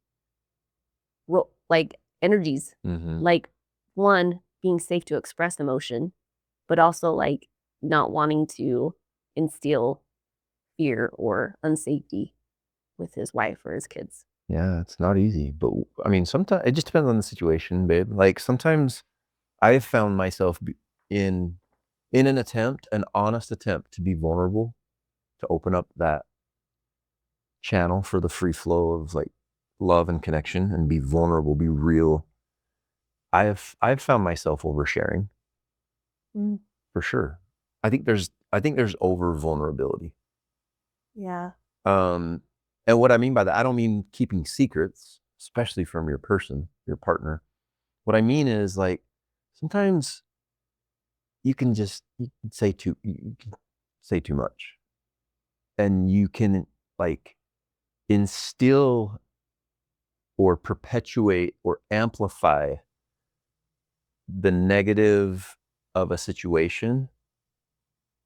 like energies? Like one, being safe to express emotion, but also like not wanting to instill fear or unsafety with his wife or his kids. Yeah, it's not easy, but I mean, sometimes it just depends on the situation, babe. Like sometimes I've found myself in an honest attempt to be vulnerable, to open up that channel for the free flow of like love and connection and be vulnerable, be real. I've found myself oversharing for sure. I think there's over vulnerability. Yeah. And what I mean by that, I don't mean keeping secrets, especially from your partner. What I mean is like sometimes you can say too much, and you can like instill or perpetuate or amplify the negative of a situation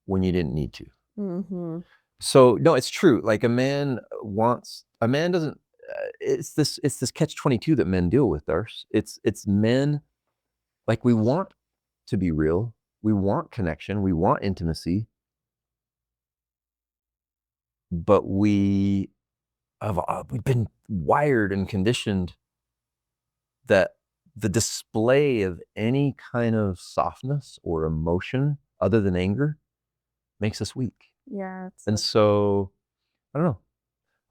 when you didn't need to. So no, it's true. Like a man doesn't. It's this catch-22 that men deal with, Darce. It's men, like we want to be real, we want connection, we want intimacy, but we've been wired and conditioned that the display of any kind of softness or emotion other than anger makes us weak. Yeah. And so I don't know.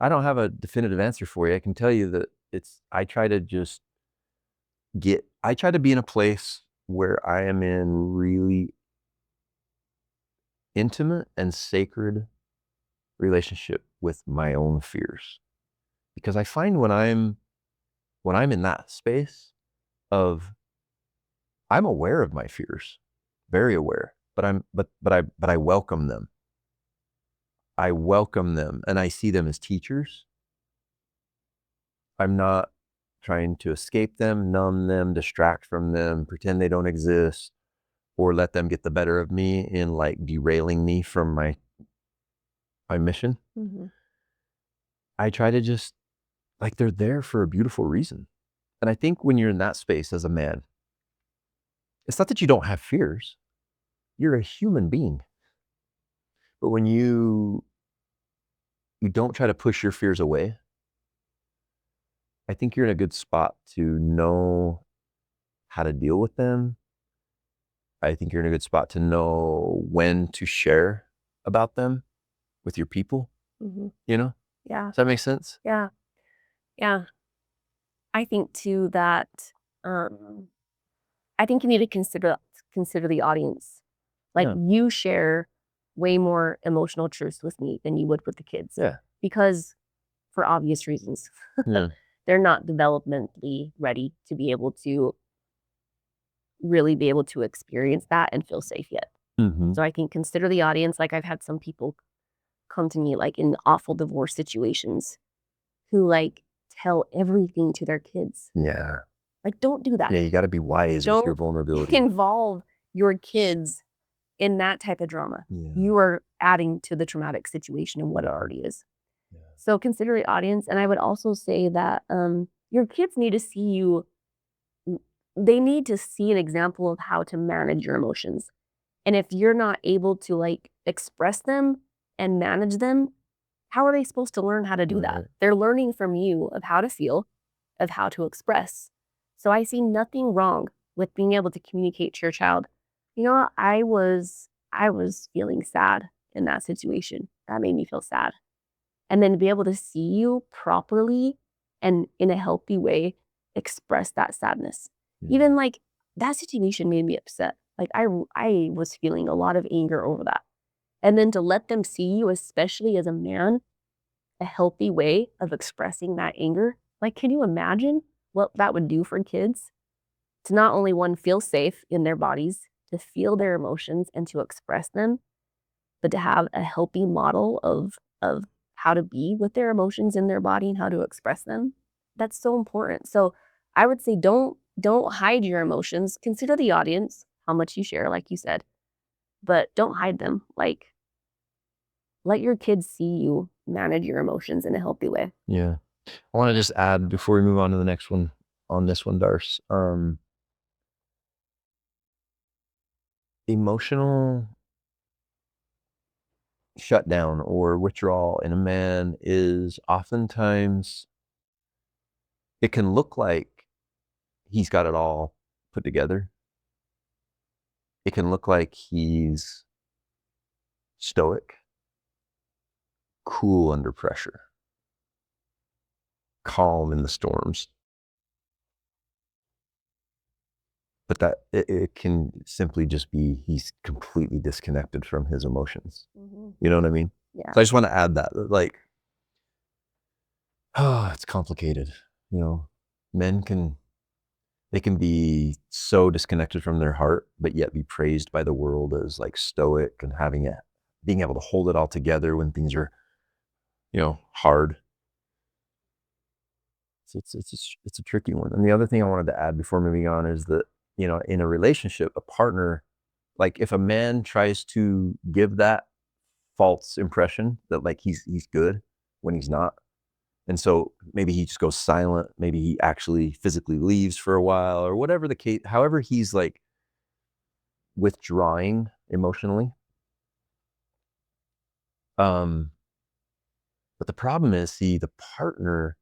I don't have a definitive answer for you. I can tell you that I try to be in a place where I am in really intimate and sacred relationship with my own fears. Because I find when I'm in that space of I'm aware of my fears, very aware, but I welcome them. I welcome them and I see them as teachers. I'm not trying to escape them, numb them, distract from them, pretend they don't exist, or let them get the better of me in like derailing me from my mission. I try to just like they're there for a beautiful reason. And I think when you're in that space as a man, it's not that you don't have fears. You're a human being. But when you don't try to push your fears away, I think you're in a good spot to know how to deal with them. I think you're in a good spot to know when to share about them with your people. Yeah. Does that make sense? Yeah. Yeah. I think too that I think you need to consider the audience Like Yeah. you share way more emotional truths with me than you would with the kids. Yeah. Because for obvious reasons. Yeah. They're not developmentally ready to be able to really be able to experience that and feel safe yet. Mm-hmm. So I think consider the audience. Like I've had some people come to me like in awful divorce situations who like tell everything to their kids. Yeah. Like don't do that. Yeah, you got to be wise with your Don't vulnerability. involve your kids in that type of drama. Yeah. You are adding to the traumatic situation and what it already is. Yeah. So consider the audience. And I would also say that your kids need to see you. They need to see an example of how to manage your emotions. And if you're not able to like express them and manage them, how are they supposed to learn how to do that? Right. They're learning from you of how to feel, of how to express. So I see nothing wrong with being able to communicate to your child. You know what? I was feeling sad in that situation. That made me feel sad. And then to be able to see you properly and in a healthy way express that sadness. Yeah. Even like that situation made me upset. Like I was feeling a lot of anger over that. And then to let them see you, especially as a man, a healthy way of expressing that anger. Like, can you imagine what that would do for kids? To not only one, feel safe in their bodies, to feel their emotions and to express them, but to have a healthy model of how to be with their emotions in their body and how to express them. That's so important. So I would say don't hide your emotions. Consider the audience, how much you share, like you said, but don't hide them. Like let your kids see you manage your emotions in a healthy way. Yeah. I want to just add before we move on to the next one on this one, Darce. Emotional shutdown or withdrawal in a man is oftentimes, it can look like he's got it all put together. It can look like he's stoic, cool under pressure, calm in the storms. But that it can simply just be he's completely disconnected from his emotions. Mm-hmm. You know what I mean? Yeah. So I just want to add that, like, it's complicated. You know, men can be so disconnected from their heart, but yet be praised by the world as like stoic and being able to hold it all together when things are, hard. So it's a tricky one. And the other thing I wanted to add before moving on is that, in a relationship, a partner, like if a man tries to give that false impression that like he's good when he's not, and so maybe he just goes silent, maybe he actually physically leaves for a while or whatever the case, however he's like withdrawing emotionally. But the problem is, see, the partner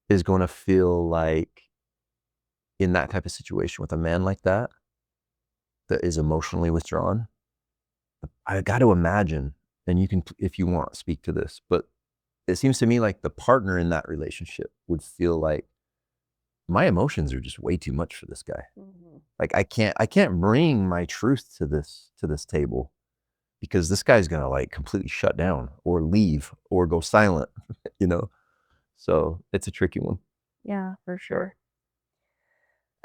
is going to feel like in that type of situation with a man like that is emotionally withdrawn. I got to imagine, and you can, if you want, speak to this, but it seems to me like the partner in that relationship would feel like my emotions are just way too much for this guy. Mm-hmm. Like I can't bring my truth to this table because this guy's going to like completely shut down or leave or go silent, So it's a tricky one. Yeah, for sure.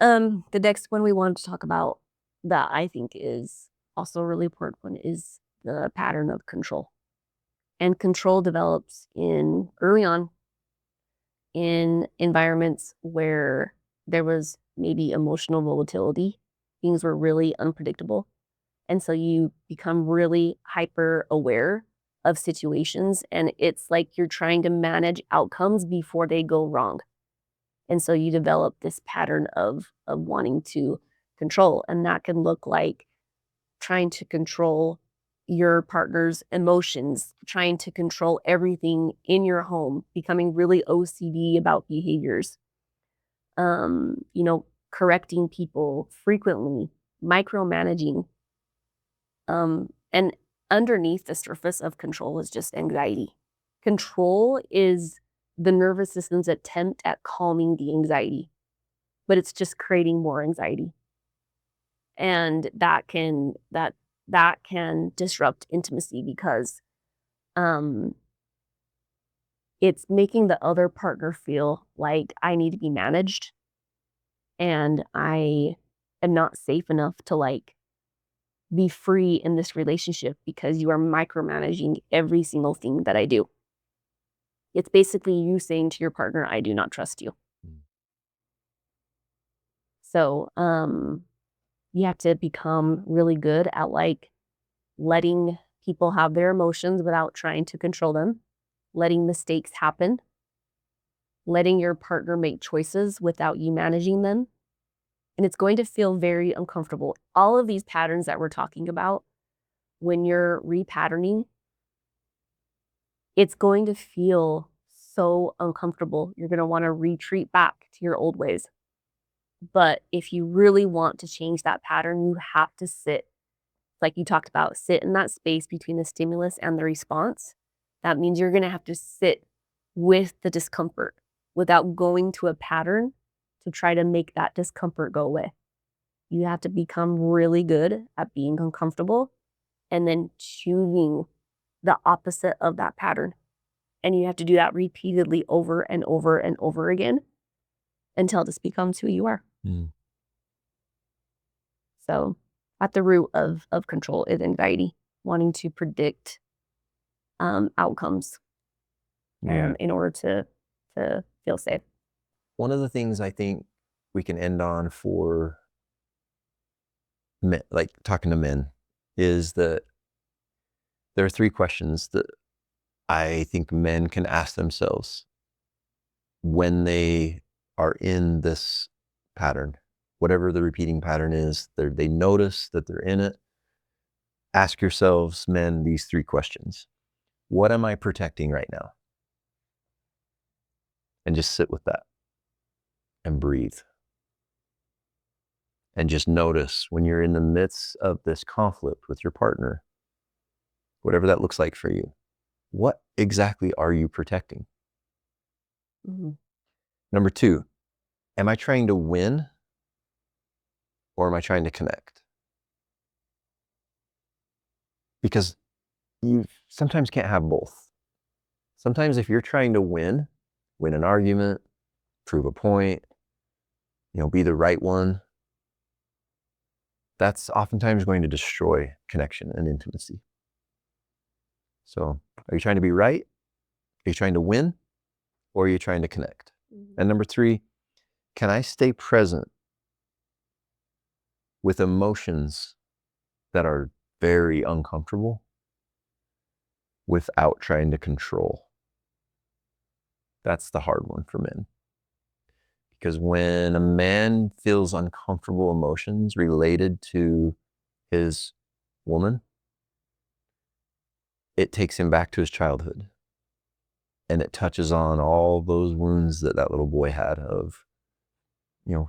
The next one we wanted to talk about that I think is also a really important one is the pattern of control. And control develops early on in environments where there was maybe emotional volatility. Things were really unpredictable. And so you become really hyper aware of situations. And it's like you're trying to manage outcomes before they go wrong. And so you develop this pattern of wanting to control. And that can look like trying to control your partner's emotions, trying to control everything in your home, becoming really OCD about behaviors, correcting people frequently, micromanaging. And underneath the surface of control is just anxiety. Control is the nervous system's attempt at calming the anxiety, but it's just creating more anxiety. And that can disrupt intimacy because it's making the other partner feel like I need to be managed and I am not safe enough to like be free in this relationship because you are micromanaging every single thing that I do. It's basically you saying to your partner, I do not trust you. Mm. So, you have to become really good at like letting people have their emotions without trying to control them, letting mistakes happen, letting your partner make choices without you managing them. And it's going to feel very uncomfortable. All of these patterns that we're talking about, when you're repatterning, it's going to feel so uncomfortable. You're going to want to retreat back to your old ways. But if you really want to change that pattern, you have to sit, like you talked about, sit in that space between the stimulus and the response. That means you're going to have to sit with the discomfort without going to a pattern to try to make that discomfort go away. You have to become really good at being uncomfortable and then choosing the opposite of that pattern. And you have to do that repeatedly over and over and over again until this becomes who you are. Mm. So at the root of control is anxiety, wanting to predict outcomes in order to feel safe. One of the things I think we can end on for men, like talking to men, is that there are 3 questions that I think men can ask themselves when they are in this pattern, whatever the repeating pattern is. They notice that they're in it. Ask yourselves, men, these 3 questions. What am I protecting right now? And just sit with that and breathe. And just notice when you're in the midst of this conflict with your partner, whatever that looks like for you, what exactly are you protecting? Mm-hmm. Number 2, am I trying to win or am I trying to connect? Because you sometimes can't have both. Sometimes if you're trying to win an argument, prove a point, be the right one, that's oftentimes going to destroy connection and intimacy. So, are you trying to be right? Are you trying to win? Or are you trying to connect? Mm-hmm. And number 3, can I stay present with emotions that are very uncomfortable without trying to control? That's the hard one for men. Because when a man feels uncomfortable emotions related to his woman, it takes him back to his childhood. And it touches on all those wounds that little boy had of,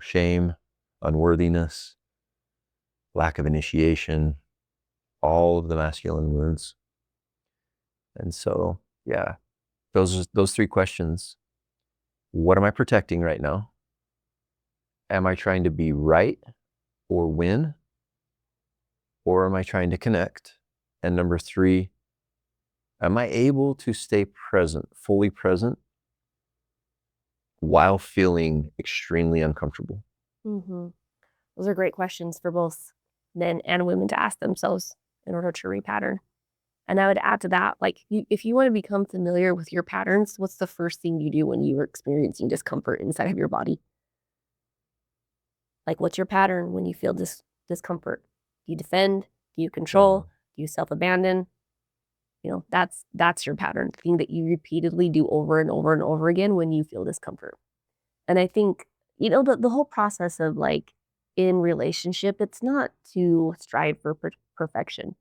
shame, unworthiness, lack of initiation, all of the masculine wounds. And so, yeah, those 3 questions. What am I protecting right now? Am I trying to be right or win? Or am I trying to connect? And number 3, am I able to stay present, fully present, while feeling extremely uncomfortable? Mm-hmm. Those are great questions for both men and women to ask themselves in order to repattern. And I would add to that, like, if you want to become familiar with your patterns, what's the first thing you do when you are experiencing discomfort inside of your body? Like, what's your pattern when you feel discomfort? Do you defend? Do you control? Do you self-abandon? That's your pattern, the thing that you repeatedly do over and over and over again when you feel discomfort. And I think, the whole process of like in relationship, it's not to strive for perfection.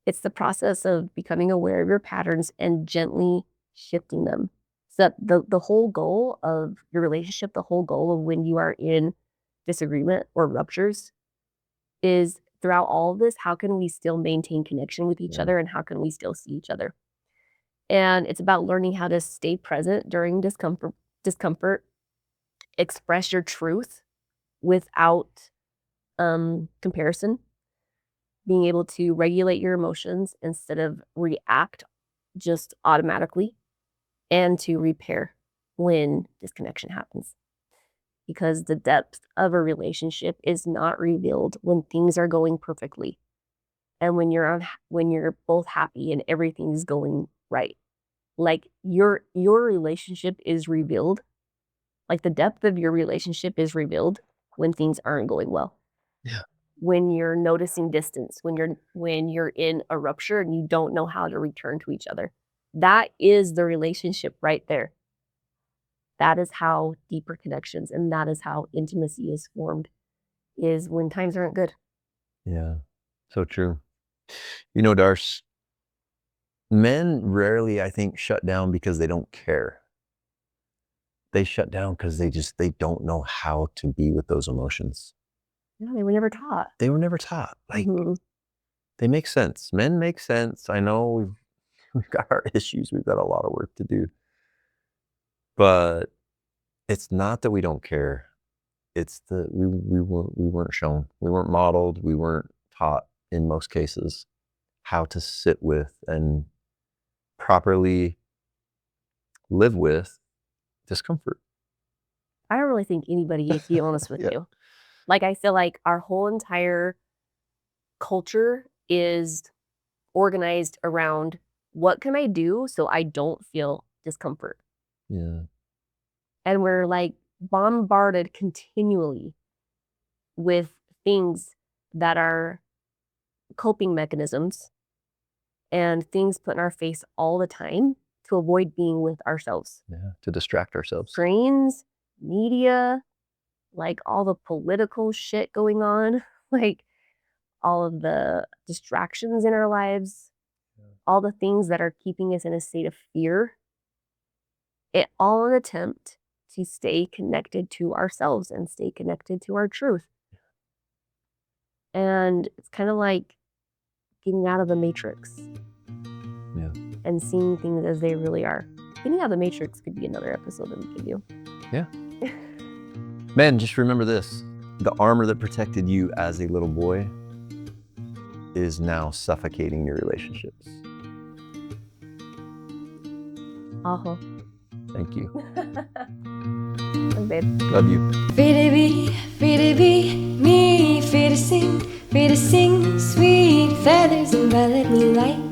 It's the process of becoming aware of your patterns and gently shifting them. So that the whole goal of your relationship, the whole goal of when you are in disagreement or ruptures is throughout all of this, how can we still maintain connection with each other and how can we still see each other? And it's about learning how to stay present during discomfort, express your truth without comparison, being able to regulate your emotions instead of react just automatically, and to repair when disconnection happens. Because the depth of a relationship is not revealed when things are going perfectly and when you're both happy and everything's going right. Like your relationship is revealed, like the depth of your relationship is revealed when things aren't going well. Yeah. When you're noticing distance, when you're in a rupture and you don't know how to return to each other. That is the relationship right there. That is how deeper connections and that is how intimacy is formed, is when times aren't good. Yeah. So true. You know, Darce, men rarely, I think, shut down because they don't care. They shut down because they don't know how to be with those emotions. Yeah, they were never taught. They were never taught. Like, Mhm. they make sense. Men make sense. I know we've got our issues. We've got a lot of work to do. But it's not that we don't care. It's that we weren't shown. We weren't modeled. We weren't taught in most cases how to sit with and properly live with discomfort. I don't really think anybody, to be honest with Yeah. you. Like, I feel like our whole entire culture is organized around what can I do so I don't feel discomfort? Yeah. And we're like bombarded continually with things that are coping mechanisms and things put in our face all the time to avoid being with ourselves. Yeah. To distract ourselves. Screens, media, like all the political shit going on, like all of the distractions in our lives, all the things that are keeping us in a state of fear, it all an attempt to stay connected to ourselves and stay connected to our truth. And it's kind of like getting out of the matrix. Yeah. And seeing things as they really are. Getting out of the matrix could be another episode that we could do. Yeah. Man, just remember this. The armor that protected you as a little boy is now suffocating your relationships. Uh-huh. Thank you. Thanks, babe. Love you. Free to be me, free to sing, sweet feathers and let me like